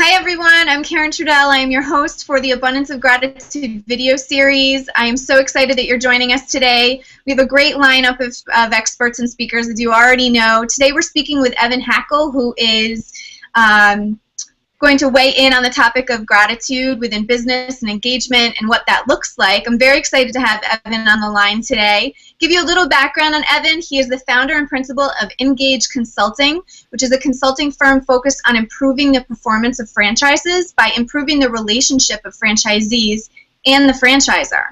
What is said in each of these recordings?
Hi everyone, I'm Karen Trudell. I am your host for the Abundance of Gratitude video series. I am so excited that you're joining us today. We have a great lineup of experts and speakers, as you already know. Today we're speaking with Evan Hackel, who is going to weigh in on the topic of gratitude within business and engagement and what that looks like. I'm very excited to have Evan on the line today. Give you a little background on Evan. He is the founder and principal of Engage Consulting, which is a consulting firm focused on improving the performance of franchises by improving the relationship of franchisees and the franchisor.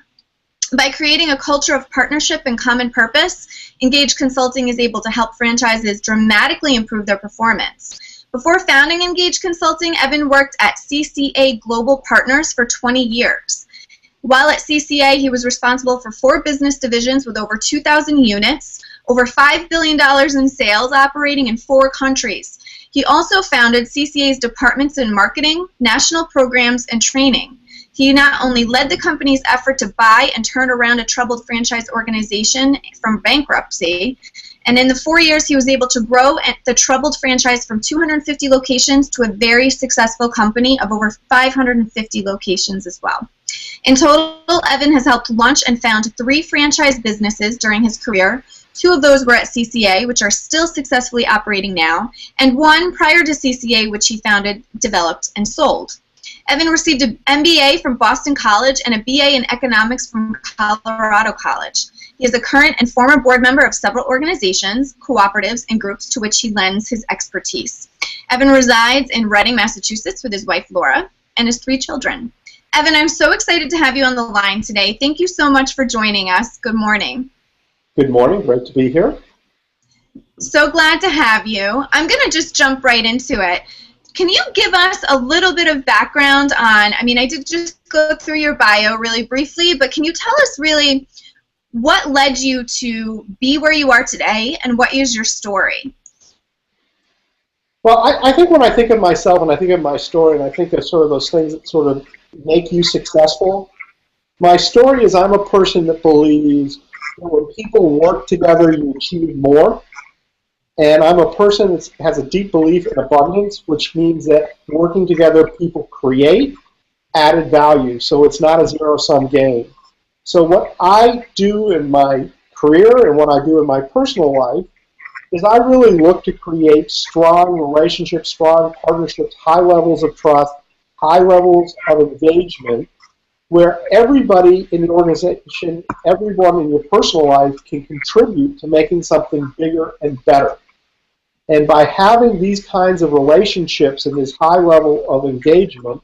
By creating a culture of partnership and common purpose, Engage Consulting is able to help franchises dramatically improve their performance. Before founding Engage Consulting, Evan worked at CCA Global Partners for 20 years. While at CCA, he was responsible for 4 business divisions with over 2,000 units, over $5 billion in sales, operating in 4 countries. He also founded CCA's departments in marketing, national programs, and training. He not only led the company's effort to buy and turn around a troubled franchise organization from bankruptcy, and in the 4 years, he was able to grow the troubled franchise from 250 locations to a very successful company of over 550 locations as well. In total, Evan has helped launch and found 3 franchise businesses during his career. 2 of those were at CCA, which are still successfully operating now, and 1 prior to CCA, which he founded, developed, and sold. Evan received an MBA from Boston College and a BA in economics from Colorado College. He is a current and former board member of several organizations, cooperatives, and groups to which he lends his expertise. Evan resides in Reading, Massachusetts with his wife, Laura, and his 3 children. Evan, I'm so excited to have you on the line today. Thank you so much for joining us. Good morning. Good morning. Great to be here. So glad to have you. I'm going to just jump right into it. Can you give us a little bit of background on, I did just go through your bio really briefly, but can you tell us really what led you to be where you are today, and what is your story? Well, I think when I think of myself and I think of my story and I think of sort of those things that sort of make you successful, my story is I'm a person that believes that when people work together, you achieve more. And I'm a person that has a deep belief in abundance, which means that working together, people create added value. So it's not a zero-sum game. So what I do in my career and what I do in my personal life is I really look to create strong relationships, strong partnerships, high levels of trust, high levels of engagement, where everybody in the organization, everyone in your personal life can contribute to making something bigger and better. And by having these kinds of relationships and this high level of engagement,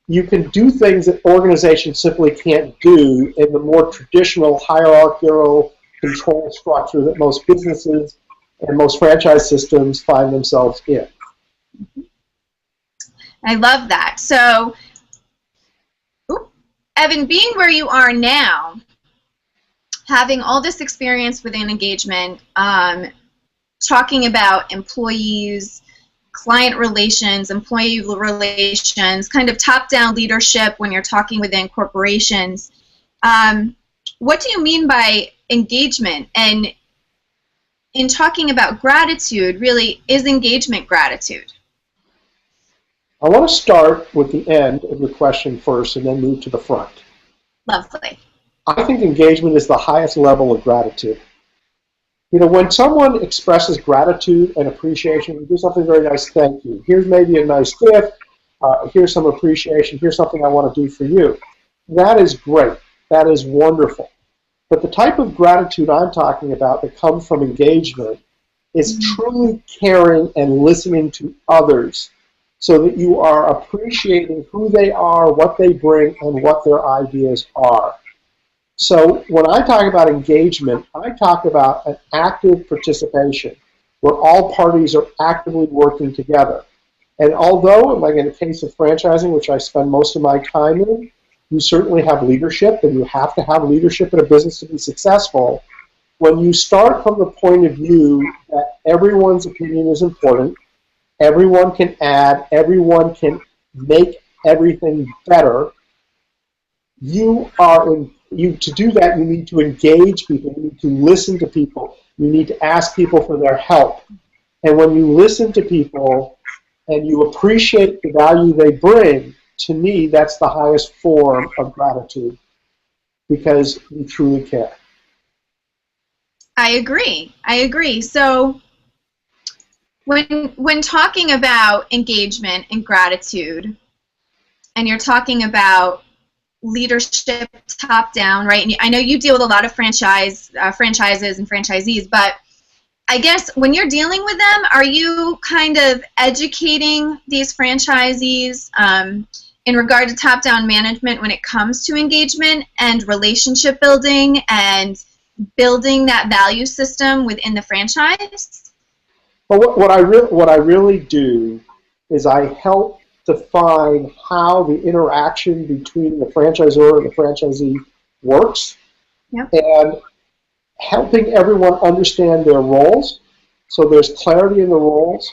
you can do things that organizations simply can't do in the more traditional hierarchical control structure that most businesses and most franchise systems find themselves in. I love that. So, Evan, being where you are now, having all this experience within engagement, talking about employees, client relations, employee relations, kind of top-down leadership when you're talking within corporations. What do you mean by engagement? And in talking about gratitude, really, is engagement gratitude? I want to start with the end of your question first and then move to the front. Lovely. I think engagement is the highest level of gratitude. You know, when someone expresses gratitude and appreciation, you do something very nice, thank you. Here's maybe a nice gift. Here's some appreciation. Here's something I want to do for you. That is great. That is wonderful. But the type of gratitude I'm talking about that comes from engagement is truly caring and listening to others so that you are appreciating who they are, what they bring, and what their ideas are. So when I talk about engagement, I talk about an active participation where all parties are actively working together. And although, like in the case of franchising, which I spend most of my time in, you certainly have leadership, and you have to have leadership in a business to be successful. When you start from the point of view that everyone's opinion is important, everyone can add, everyone can make everything better, to do that, you need to engage people, you need to listen to people, you need to ask people for their help. And when you listen to people and you appreciate the value they bring, to me, that's the highest form of gratitude, because you truly care. I agree. I agree. So when talking about engagement and gratitude, and you're talking about leadership top down, right? And I know you deal with a lot of franchises and franchisees, but I guess when you're dealing with them, are you kind of educating these franchisees in regard to top down management when it comes to engagement and relationship building and building that value system within the franchise? Well, what I really do is I help define how the interaction between the franchisor and the franchisee works, Yep. and helping everyone understand their roles, so there's clarity in the roles,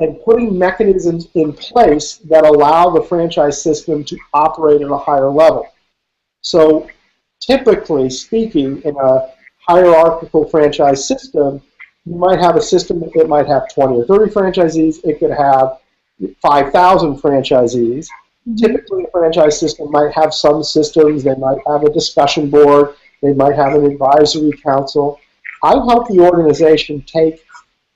and putting mechanisms in place that allow the franchise system to operate at a higher level. So typically speaking, in a hierarchical franchise system, you might have a system that might have 20 or 30 franchisees. It could have 5,000 franchisees. Mm-hmm. Typically, a franchise system might have some systems. They might have a discussion board. They might have an advisory council. I help the organization take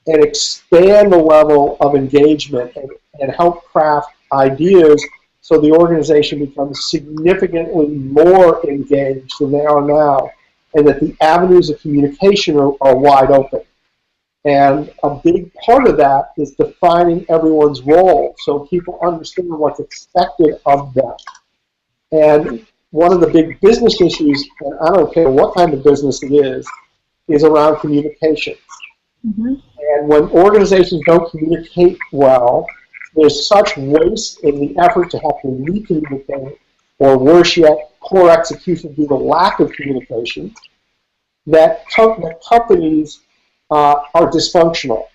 and expand the level of engagement and help craft ideas so the organization becomes significantly more engaged than they are now, and that the avenues of communication are wide open. And a big part of that is defining everyone's role so people understand what's expected of them. And one of the big business issues, and I don't care what kind of business it is around communication. Mm-hmm. And when organizations don't communicate well, there's such waste in the effort to have to re-communicate, or worse yet, poor execution due to lack of communication, that companies are dysfunctional.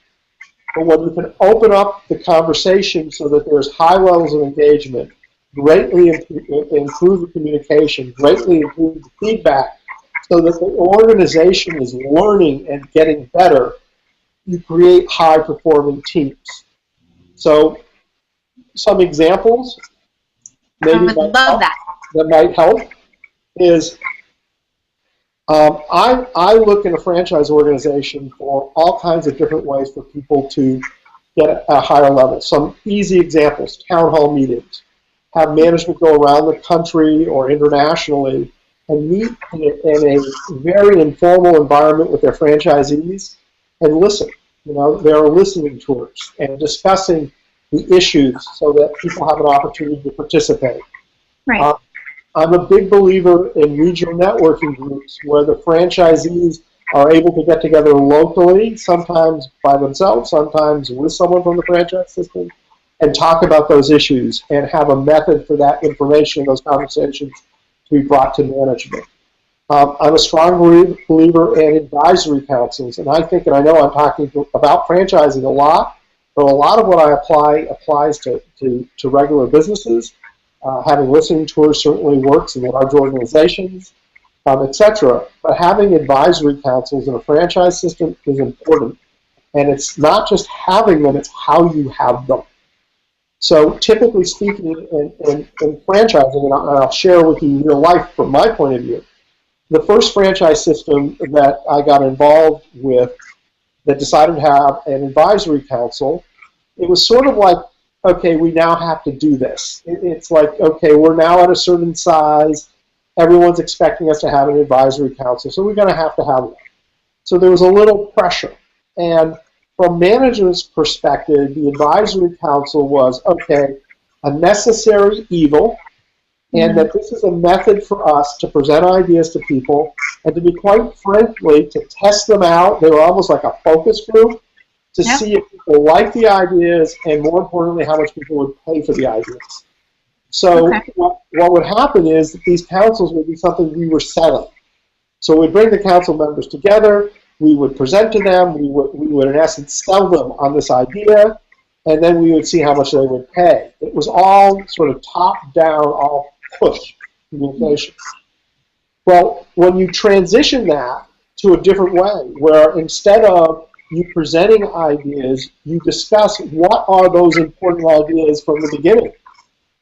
But when you can open up the conversation so that there's high levels of engagement, greatly improve the communication, greatly improve the feedback, so that the organization is learning and getting better, you create high-performing teams. So some examples maybe that might help is I look in a franchise organization for all kinds of different ways for people to get a higher level. Some easy examples: town hall meetings. Have management go around the country or internationally and meet in a very informal environment with their franchisees and listen. You know, there are listening tours and discussing the issues so that people have an opportunity to participate. Right. I'm a big believer in regional networking groups where the franchisees are able to get together locally, sometimes by themselves, sometimes with someone from the franchise system, and talk about those issues and have a method for that information, those conversations, to be brought to management. I'm a strong believer in advisory councils, and I think, and I know I'm talking about franchising a lot, but a lot of what I apply applies to regular businesses. Having listening tours certainly works in large organizations, etc. But having advisory councils in a franchise system is important, and it's not just having them, it's how you have them. So typically speaking, in franchising, and I'll share with you real life from my point of view, the first franchise system that I got involved with that decided to have an advisory council, it was sort of like, okay, we now have to do this. It's like, okay, we're now at a certain size. Everyone's expecting us to have an advisory council, so we're going to have one. So there was a little pressure. And from management's perspective, the advisory council was, okay, a necessary evil, and that this is a method for us to present ideas to people and to be quite frankly, to test them out. They were almost like a focus group to see if people like the ideas and, more importantly, how much people would pay for the ideas. So what would happen is that these councils would be something we were selling. So we'd bring the council members together, we would present to them, we would in essence sell them on this idea, and then we would see how much they would pay. It was all sort of top-down, all push communication. Well, when you transition that to a different way, where instead of you presenting ideas, you discuss what are those important ideas from the beginning,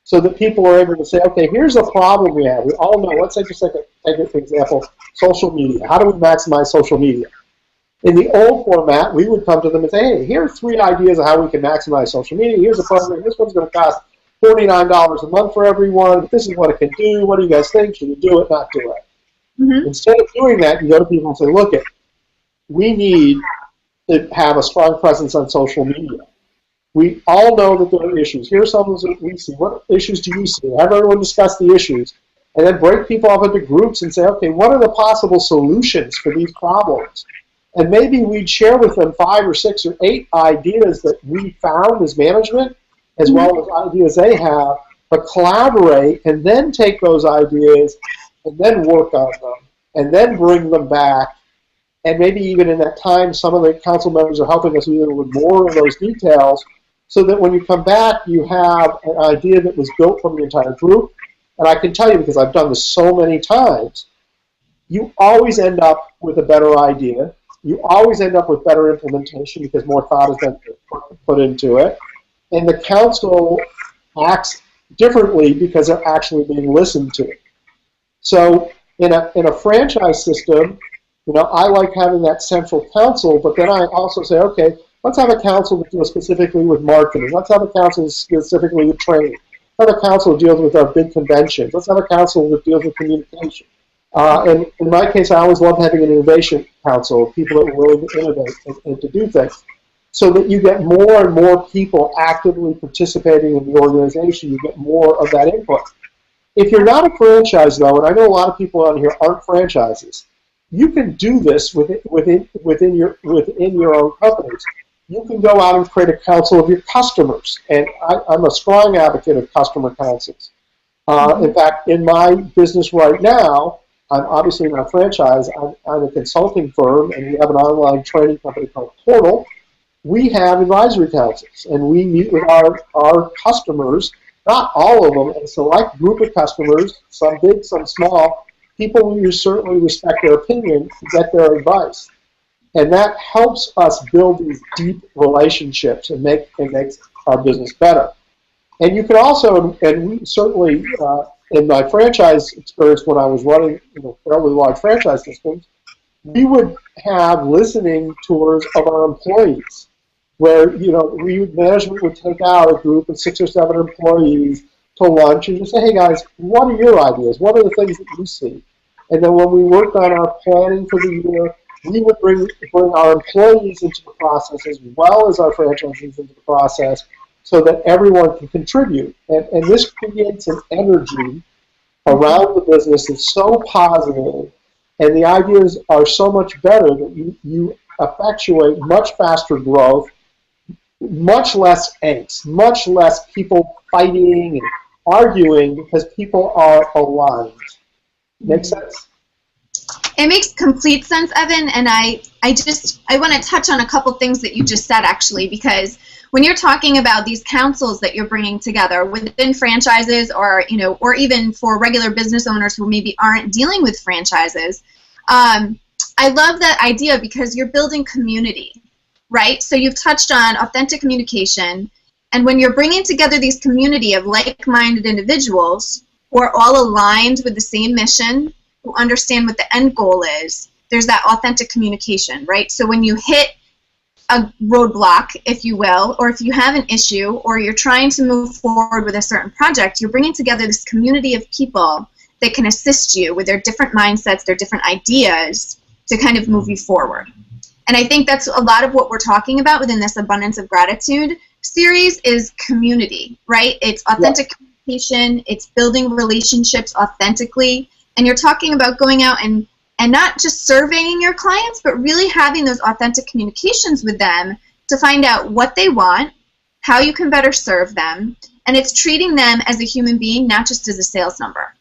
so that people are able to say, okay, here's a problem we have. We all know, let's say just take it for example, social media. How do we maximize social media? In the old format, we would come to them and say, hey, here are 3 ideas of how we can maximize social media. Here's a program. This one's going to cost $49 a month for everyone. But this is what it can do. What do you guys think? Should we do it, not do it? Mm-hmm. Instead of doing that, you go to people and say, look, we need to have a strong presence on social media. We all know that there are issues. Here are some of that we see. What issues do you see? Have everyone discuss the issues, and then break people up into groups and say, okay, what are the possible solutions for these problems? And maybe we'd share with them 5 or 6 or 8 ideas that we found as management, as well as ideas they have, but collaborate and then take those ideas and then work on them and then bring them back. And maybe even in that time, some of the council members are helping us even with more of those details, so that when you come back, you have an idea that was built from the entire group. And I can tell you, because I've done this so many times, you always end up with a better idea. You always end up with better implementation because more thought has been put into it. And the council acts differently because they're actually being listened to. So in a franchise system, I like having that central council, but then I also say, okay, let's have a council that deals specifically with marketing. Let's have a council specifically with training. Let's have a council that deals with our big conventions. Let's have a council that deals with communication. And in my case, I always love having an innovation council, people that are willing to innovate and to do things, so that you get more and more people actively participating in the organization. You get more of that input. If you're not a franchise, though, and I know a lot of people on here aren't franchises, you can do this within your own companies. You can go out and create a council of your customers, and I'm a strong advocate of customer councils. In fact, in my business right now, I'm obviously not a franchise. I'm a consulting firm, and we have an online training company called Portal. We have advisory councils, and we meet with our customers, not all of them, a select group of customers, some big, some small, people who certainly respect their opinion, to get their advice. And that helps us build these deep relationships and makes our business better. And you can also, and we certainly, in my franchise experience when I was running fairly large franchise systems, we would have listening tours of our employees, where management would take out a group of 6 or 7 employees to lunch and just say, hey guys, what are your ideas? What are the things that you see? And then when we worked on our planning for the year, we would bring our employees into the process as well as our franchisees into the process, so that everyone can contribute. And this creates an energy around the business that's so positive, and the ideas are so much better that you effectuate much faster growth, much less angst, much less people fighting and arguing, because people are aligned. Make sense? It makes complete sense, Evan, and I want to touch on a couple things that you just said, actually, because when you're talking about these councils that you're bringing together within franchises, or or even for regular business owners who maybe aren't dealing with franchises, I love that idea because you're building community, right? So you've touched on authentic communication, and when you're bringing together these community of like-minded individuals who are all aligned with the same mission, who understand what the end goal is, there's that authentic communication, right? So when you hit a roadblock, if you will, or if you have an issue, or you're trying to move forward with a certain project, you're bringing together this community of people that can assist you with their different mindsets, their different ideas, to kind of move you forward. And I think that's a lot of what we're talking about within this Abundance of Gratitude series is community, right? It's authentic communication, it's building relationships authentically, and you're talking about going out and not just surveying your clients, but really having those authentic communications with them to find out what they want, how you can better serve them, and it's treating them as a human being, not just as a sales number.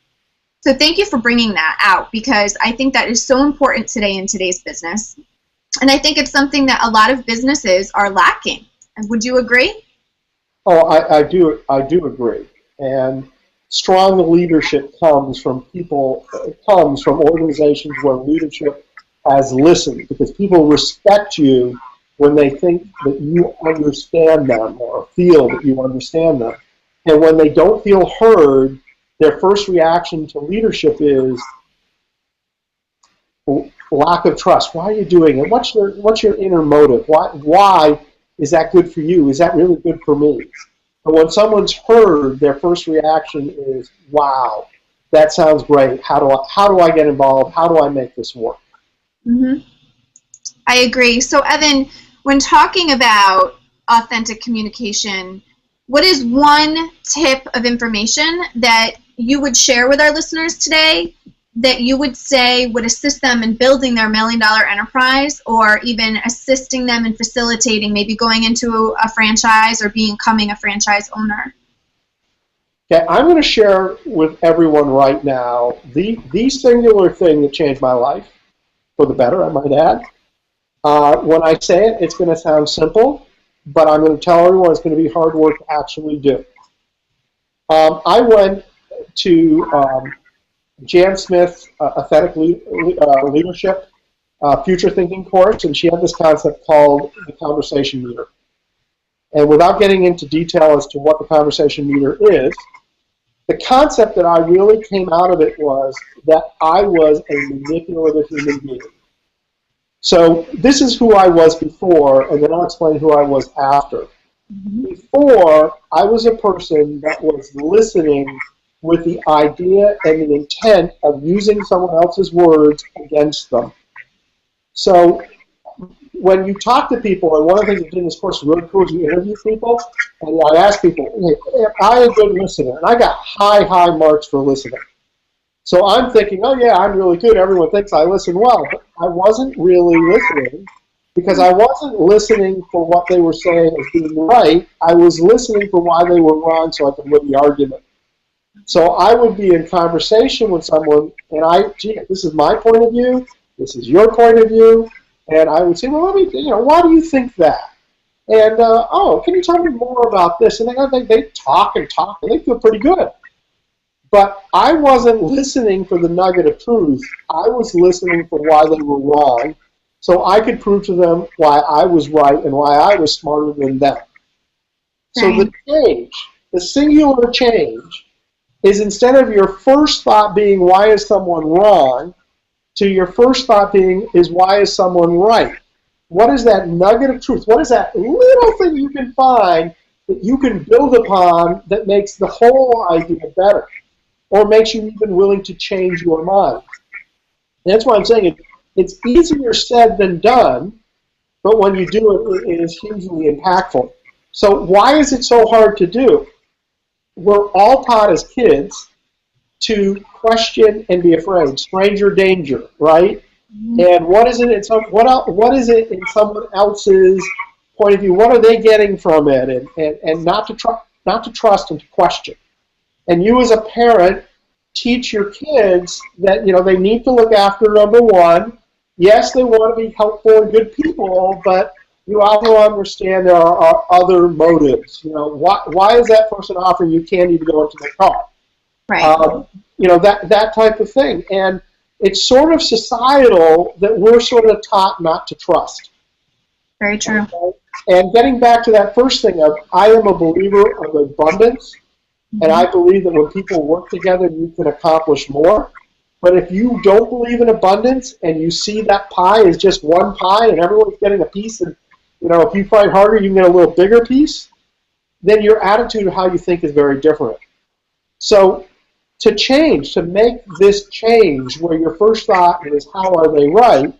So thank you for bringing that out, because I think that is so important today in today's business. And I think it's something that a lot of businesses are lacking. And would you agree? Oh, I do agree. And strong leadership comes from organizations where leadership has listened, because people respect you when they think that you understand them or feel that you understand them. And when they don't feel heard, their first reaction to leadership is lack of trust. Why are you doing it? What's your inner motive? Why is that good for you? Is that really good for me? But when someone's heard, their first reaction is, wow, that sounds great. How do I get involved? How do I make this work? Mm-hmm. I agree. So Evan, when talking about authentic communication, what is one tip of information that you would share with our listeners today that you would say would assist them in building their $1 million enterprise, or even assisting them in facilitating maybe going into a franchise or becoming a franchise owner? Okay, I'm going to share with everyone right now the singular thing that changed my life, for the better, I might add. When I say it, it's going to sound simple, but I'm going to tell everyone it's going to be hard work to actually do. I went to Jan Smith's Authentic Leadership Future Thinking course, and she had this concept called the conversation meter. And without getting into detail as to what the conversation meter is, the concept that I really came out of it was that I was a manipulative human being. So this is who I was before, and then I'll explain who I was after. Mm-hmm. Before, I was a person that was listening with the idea and the intent of using someone else's words against them. So when you talk to people, and one of the things we did in this course is really cool is you interview people, and I ask people, hey, am I a good listener? And I got high marks for listening. So I'm thinking, oh yeah, I'm really good. Everyone thinks I listen well. But I wasn't really listening because I wasn't listening for what they were saying as being right. I was listening for why they were wrong so I could win the argument. So I would be in conversation with someone, and gee, this is my point of view, this is your point of view, and I would say, well, why do you think that? And, oh, can you tell me more about this? And they talk, and they feel pretty good. But I wasn't listening for the nugget of truth. I was listening for why they were wrong, so I could prove to them why I was right and why I was smarter than them. So the change, the singular change, is instead of your first thought being, why is someone wrong, to your first thought being, is why is someone right? What is that nugget of truth? What is that little thing you can find that you can build upon that makes the whole idea better, or makes you even willing to change your mind? And that's why I'm saying it's easier said than done, but when you do it, it is hugely impactful. So why is it so hard to do? We're all taught as kids to question and be afraid. Stranger danger, right? Mm-hmm. And what is it in someone else's point of view? What are they getting from it? And not to trust and to question. And you as a parent teach your kids that they need to look after number one. Yes, they want to be helpful and good people, but you also understand there are other motives. Why is that person offering you candy to go into their car? Right. That type of thing. And it's sort of societal that we're sort of taught not to trust. Very true. Okay? And getting back to that first thing of, I am a believer of abundance, mm-hmm. and I believe that when people work together, you can accomplish more. But if you don't believe in abundance and you see that pie is just one pie and everyone's getting a piece, and if you fight harder, you can get a little bigger piece, then your attitude of how you think is very different. So to make this change where your first thought is, how are they right,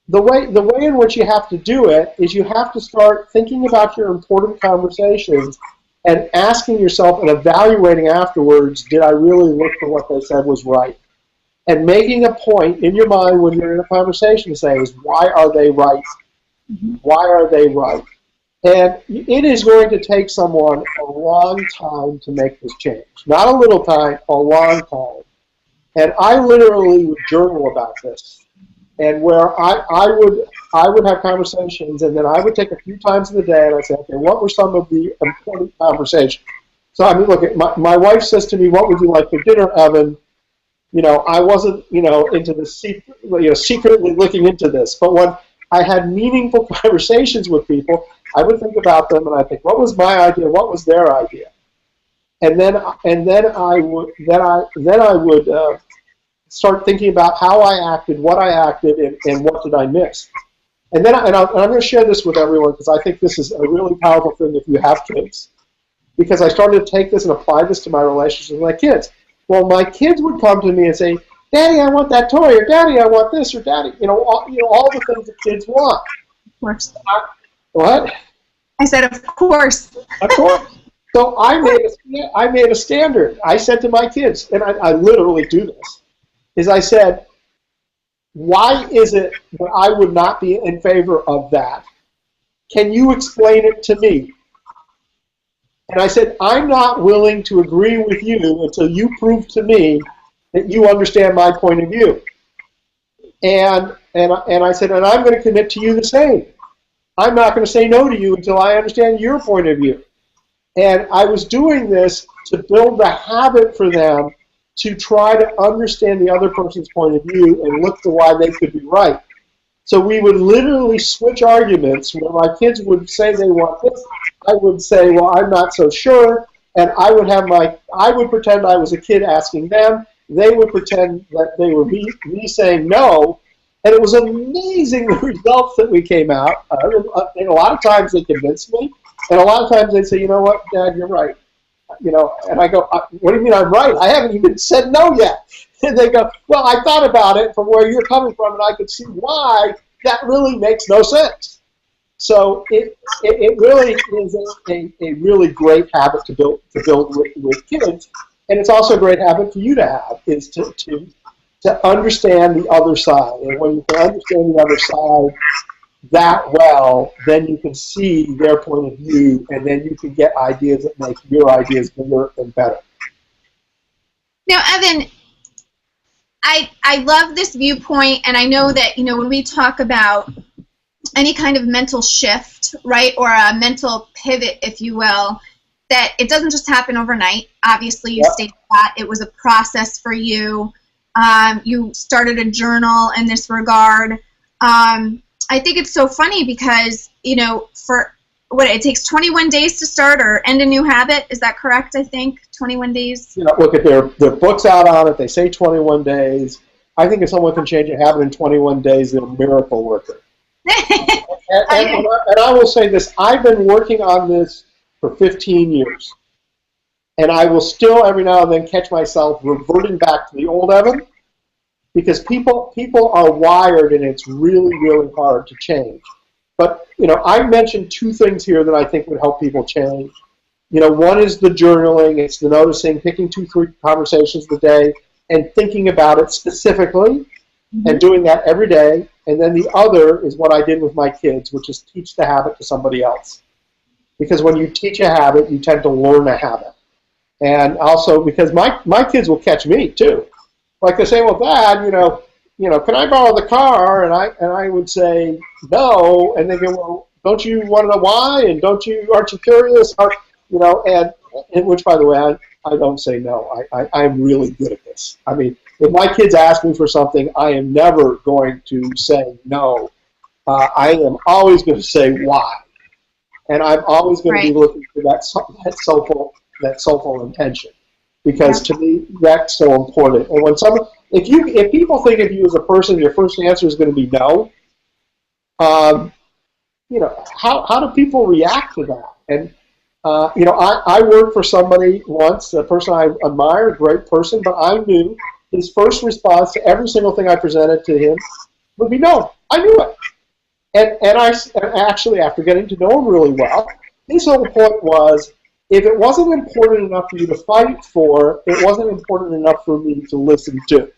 the way in which you have to do it is you have to start thinking about your important conversations and asking yourself and evaluating afterwards, did I really look for what they said was right? And making a point in your mind when you're in a conversation to say, why are they right? Mm-hmm. Why are they right? And it is going to take someone a long time to make this change. Not a little time, a long time. And I literally would journal about this. And where I would have conversations, and then I would take a few times in the day, and I'd say, okay, what were some of the important conversations? So, look, my wife says to me, what would you like for dinner, Evan? I wasn't, into the secretly looking into this. But I had meaningful conversations with people, I would think about them and I think, what was my idea? What was their idea? And then I would start thinking about how I acted, what I acted, and what did I miss. And then I'm going to share this with everyone because I think this is a really powerful thing if you have kids. Because I started to take this and apply this to my relationships with my kids. Well, my kids would come to me and say, Daddy, I want that toy, or Daddy, I want this, or Daddy, all the things that kids want. Of course. What? I said, of course. Of course. So I made a standard. I said to my kids, and I literally do this, is I said, why is it that I would not be in favor of that? Can you explain it to me? And I said, I'm not willing to agree with you until you prove to me that you understand my point of view. And I said, and I'm going to commit to you the same. I'm not going to say no to you until I understand your point of view. And I was doing this to build the habit for them to try to understand the other person's point of view and look to why they could be right. So we would literally switch arguments where my kids would say they want this. I would say, well, I'm not so sure. And I would pretend I was a kid asking them. They would pretend that they were me saying no. And it was amazing the results that we came out. And a lot of times they convinced me. And a lot of times they'd say, you know what, Dad, you're right. And I go, what do you mean I'm right? I haven't even said no yet. And they go, well, I thought about it from where you're coming from, and I could see why that really makes no sense. So it really is a really great habit to build with kids, and it's also a great habit for you to have, is to understand the other side. And when you can understand the other side that well, then you can see their point of view, and then you can get ideas that make your ideas bigger and better. Now, Evan, I love this viewpoint, and I know that, when we talk about any kind of mental shift, right, or a mental pivot, if you will, that it doesn't just happen overnight. Obviously, you stated that it was a process for you. You started a journal in this regard. I think it's so funny because, it takes 21 days to start or end a new habit. Is that correct, I think? 21 days? Look at their books out on it. They say 21 days. I think if someone can change a habit in 21 days, they're a miracle worker. and I will say this. I've been working on this for 15 years. And I will still every now and then catch myself reverting back to the old Evan, because people are wired and it's really, really hard to change. But, I mentioned two things here that I think would help people change. One is the journaling. It's the noticing, picking 2-3 conversations a day and thinking about it specifically and doing that every day. And then the other is what I did with my kids, which is teach the habit to somebody else. Because when you teach a habit, you tend to learn a habit. And also because my kids will catch me too. Like they say, well, Dad, can I borrow the car? And I would say no, and they go, well, don't you want to know why? And aren't you curious? And which, by the way, I don't say no. I'm really good at this. I mean, if my kids ask me for something, I am never going to say no. I am always going to say why, and I'm always going to be looking for that soulful intention. Because to me, that's so important. And if people think of you as a person, your first answer is going to be no. How do people react to that? And I worked for somebody once, a person I admire, a great person, but I knew his first response to every single thing I presented to him would be no. I knew it. And actually, after getting to know him really well, his whole point was, if it wasn't important enough for you to fight for, it wasn't important enough for me to listen to.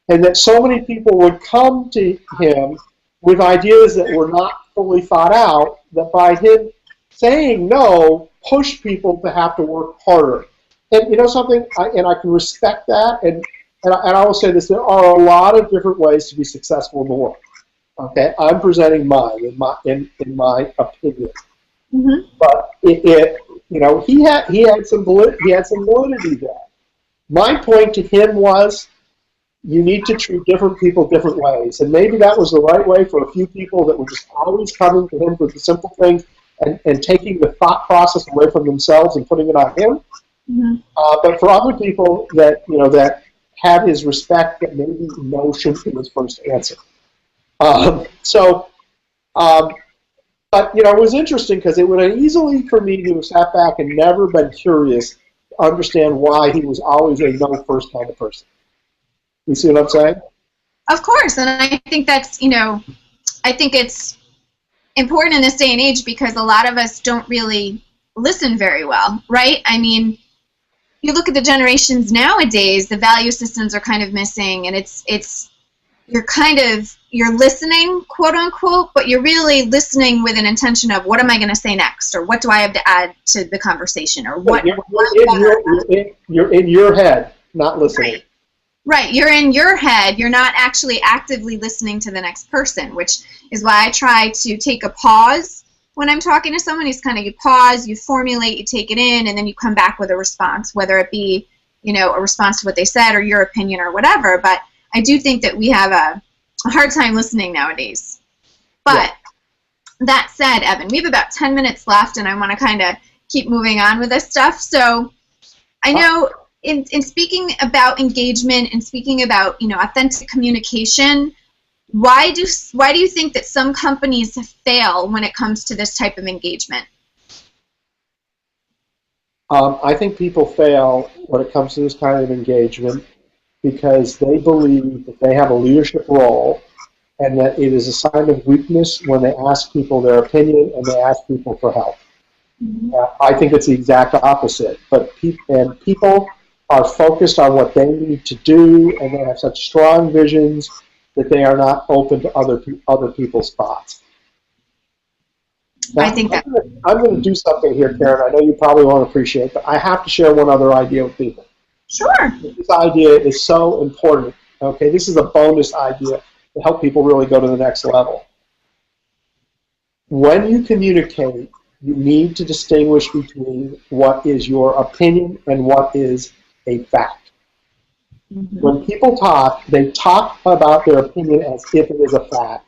And that so many people would come to him with ideas that were not fully thought out, that by him saying no, pushed people to have to work harder. And something, I can respect that, and I will say this, there are a lot of different ways to be successful in the world. Okay, I'm presenting mine in my opinion. Mm-hmm. But he had some validity there. My point to him was, you need to treat different people different ways. And maybe that was the right way for a few people that were just always coming to him for the simple things and taking the thought process away from themselves and putting it on him. Mm-hmm. But for other people that, that had his respect, that maybe no shouldn't be his first answer. But, it was interesting because it would have easily for me to have sat back and never been curious to understand why he was always a no first kind of person. You see what I'm saying? Of course, and I think that's, I think it's important in this day and age because a lot of us don't really listen very well, right? I mean, you look at the generations nowadays, the value systems are kind of missing, and you're listening, quote unquote, but you're really listening with an intention of what am I going to say next, or what do I have to add to the conversation, or what. You're in your head, not listening. Right, you're in your head. You're not actually actively listening to the next person, which is why I try to take a pause when I'm talking to someone. It's kind of you pause, you formulate, you take it in, and then you come back with a response, whether it be, a response to what they said or your opinion or whatever. But I do think that we have a hard time listening nowadays. But that said, Evan, we have about 10 minutes left, and I want to kind of keep moving on with this stuff. So I know in speaking about engagement and speaking about, authentic communication, why do you think that some companies fail when it comes to this type of engagement? I think people fail when it comes to this kind of engagement because they believe that they have a leadership role and that it is a sign of weakness when they ask people their opinion and they ask people for help. Mm-hmm. I think it's the exact opposite. But people are focused on what they need to do, and they have such strong visions that they are not open to other people's thoughts. Now, I think that I'm going to do something here, Karen. I know you probably won't appreciate, but I have to share one other idea with people. Sure. This idea is so important. Okay, this is a bonus idea to help people really go to the next level. When you communicate, you need to distinguish between what is your opinion and what is a fact. Mm-hmm. When people talk, they talk about their opinion as if it is a fact.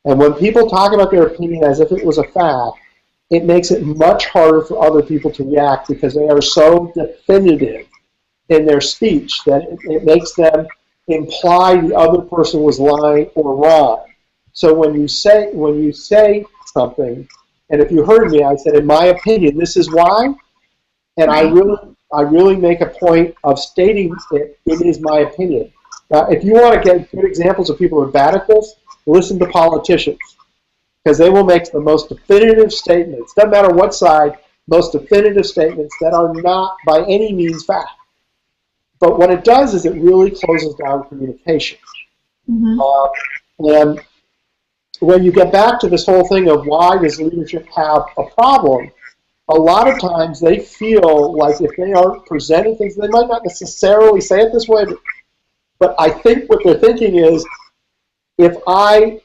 And when people talk about their opinion as if it was a fact, it makes it much harder for other people to react because they are so definitive in their speech that it makes them imply the other person was lying or wrong. So when you say something, and if you heard me, I said, in my opinion, this is why, and I really make a point of stating it is my opinion. Now, if you want to get good examples of people who are bad at this, listen to politicians, because they will make the most definitive statements, doesn't matter what side, most definitive statements that are not by any means fact. But what it does is it really closes down communication. Mm-hmm. And when you get back to this whole thing of why does leadership have a problem, a lot of times they feel like if they aren't presenting things, they might not necessarily say it this way, but I think what they're thinking is, if I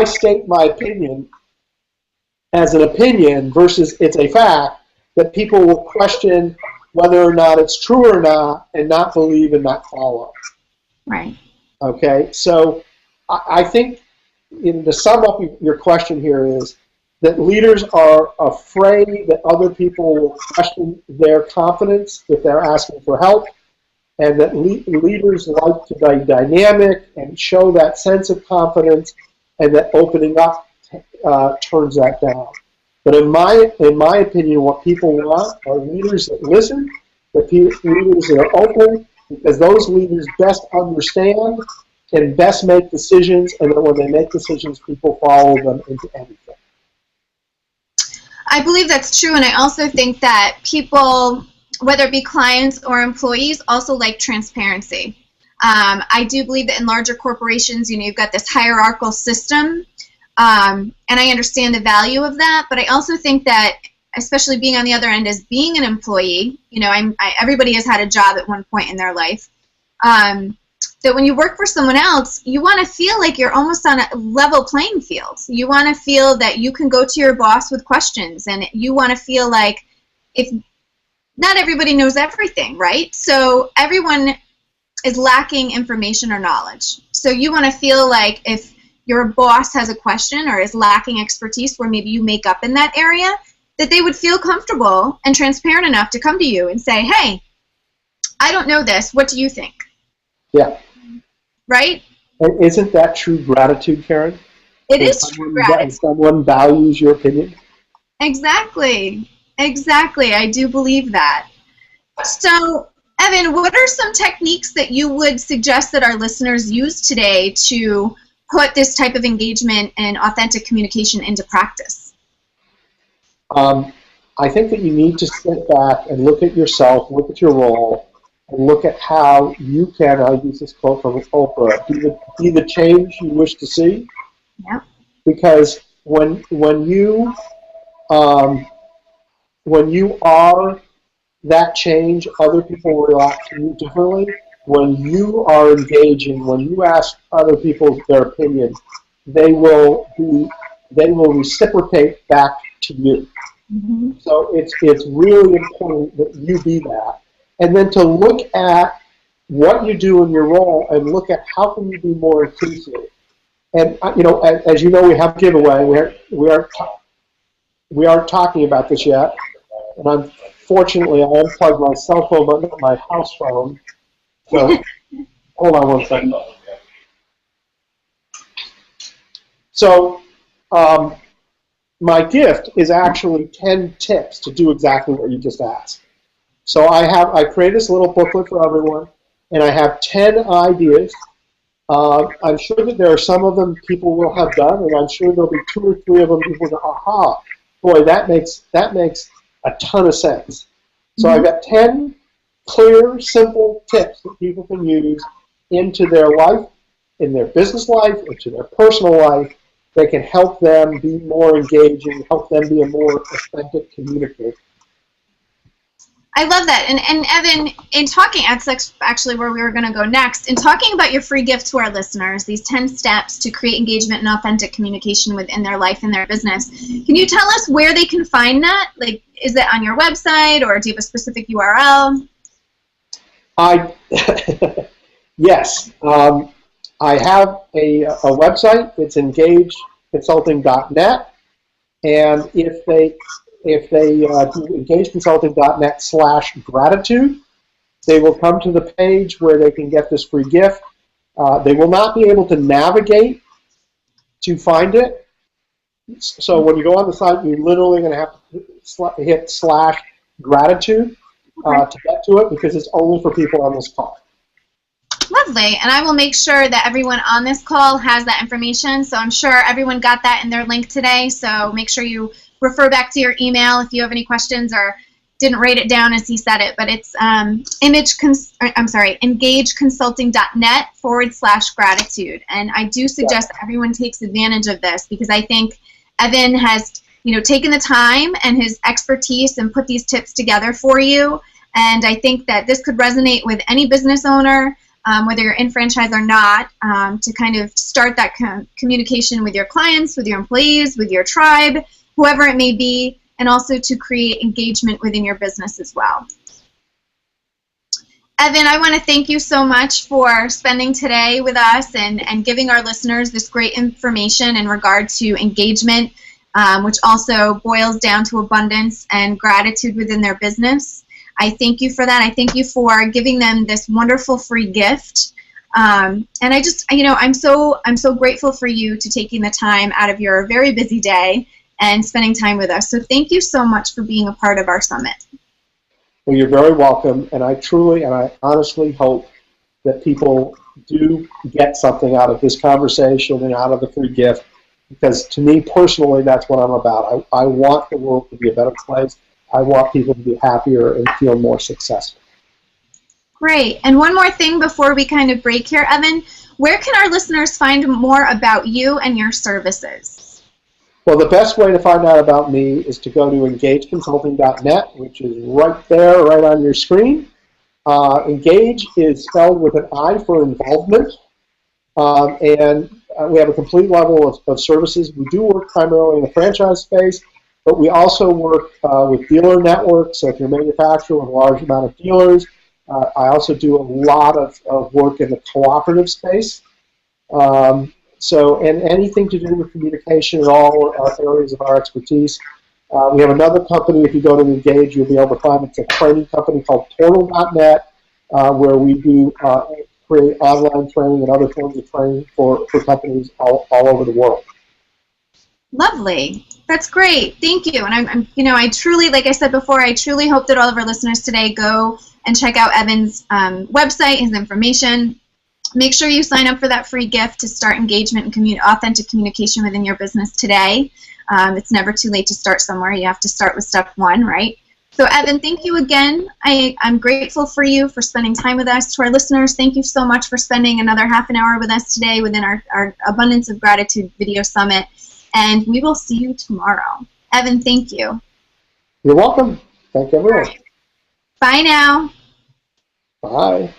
state my opinion as an opinion versus it's a fact, that people will question whether or not it's true or not, and not believe and not follow. Right. Okay, so I think, to sum up your question here, is that leaders are afraid that other people will question their confidence if they're asking for help, and that leaders like to be dynamic and show that sense of confidence, and that opening up turns that down. But in my opinion, what people want are leaders that listen, leaders that are open, because those leaders best understand and best make decisions, and that when they make decisions, people follow them into anything. I believe that's true, and I also think that people, whether it be clients or employees, also like transparency. I do believe that in larger corporations, you've got this hierarchical system, and I understand the value of that, but I also think that, especially being on the other end as being an employee, everybody has had a job at one point in their life, that when you work for someone else, you want to feel like you're almost on a level playing field. You want to feel that you can go to your boss with questions, and you want to feel like, if not everybody knows everything, right? So everyone is lacking information or knowledge. So you want to feel like if your boss has a question or is lacking expertise where maybe you make up in that area, that they would feel comfortable and transparent enough to come to you and say, hey, I don't know this. What do you think? Yeah. Right? And isn't that true gratitude, Karen? It is true gratitude. When someone values your opinion? Exactly. Exactly. I do believe that. So, Evan, what are some techniques that you would suggest that our listeners use today to put this type of engagement and authentic communication into practice? I think that you need to sit back and look at yourself, look at your role, and look at how you can, I use this quote from Oprah, be the change you wish to see. Yeah. Because when you are that change, other people react to you differently. When you are engaging, when you ask other people their opinion, they will reciprocate back to you. Mm-hmm. So it's really important that you be that. And then to look at what you do in your role and look at how can you be more inclusive. And as you know, we have a giveaway. We aren't talking about this yet. And unfortunately, I unplugged my cell phone, but not my house phone. So hold on one second. So my gift is actually 10 tips to do exactly what you just asked. So I created this little booklet for everyone, and I have 10 ideas. I'm sure that there are some of them people will have done, and I'm sure there'll be 2 or 3 of them people go, aha, boy, that makes a ton of sense. So I've got 10 clear, simple tips that people can use into their life, in their business life, into their personal life, that can help them be more engaging, help them be a more authentic communicator. I love that. And Evan, in talking, that's actually where we were going to go next, in talking about your free gift to our listeners, these 10 steps to create engagement and authentic communication within their life and their business, can you tell us where they can find that? Like, is it on your website, or do you have a specific URL? Yes. I have a website. It's engageconsulting.net, and if they do engageconsulting.net/gratitude, they will come to the page where they can get this free gift. They will not be able to navigate to find it. So when you go on the site, you're literally going to have to hit /gratitude to get to it, because it's only for people on this call. Lovely, and I will make sure that everyone on this call has that information, so I'm sure everyone got that in their link today, so make sure you refer back to your email if you have any questions or didn't write it down as he said it, but it's engageconsulting.net/gratitude, and I do suggest that everyone takes advantage of this, because I think Evan has taken the time and his expertise and put these tips together for you, and I think that this could resonate with any business owner, whether you're in franchise or not, to kind of start that communication with your clients, with your employees, with your tribe, whoever it may be, and also to create engagement within your business as well. Evan, I want to thank you so much for spending today with us and giving our listeners this great information in regard to engagement, which also boils down to abundance and gratitude within their business. I thank you for that. I thank you for giving them this wonderful free gift. And I just, I'm so grateful for you to taking the time out of your very busy day and spending time with us. So thank you so much for being a part of our summit. Well, you're very welcome, and I truly and I honestly hope that people do get something out of this conversation and out of the free gift, because to me personally, that's what I'm about. I want the world to be a better place. I want people to be happier and feel more successful. Great. And one more thing before we kind of break here, Evan, where can our listeners find more about you and your services? Well, the best way to find out about me is to go to engageconsulting.net, which is right there, right on your screen. Engage is spelled with an I for involvement, and we have a complete level of services. We do work primarily in the franchise space, but we also work with dealer networks. So if you're a manufacturer with a large amount of dealers, I also do a lot of work in the cooperative space. And anything to do with communication at all are areas of our expertise. We have another company, if you go to Engage, you'll be able to find it's a training company called Portal.net, where we do create online training and other forms of training for companies all over the world. Lovely. That's great. Thank you. And I truly, like I said before, I truly hope that all of our listeners today go and check out Evan's website, his information. Make sure you sign up for that free gift to start engagement and authentic communication within your business today. It's never too late to start somewhere. You have to start with step one, right? So, Evan, thank you again. I'm grateful for you for spending time with us. To our listeners, thank you so much for spending another half an hour with us today within our Abundance of Gratitude Video Summit. And we will see you tomorrow. Evan, thank you. You're welcome. Thank everyone. Bye now. Bye.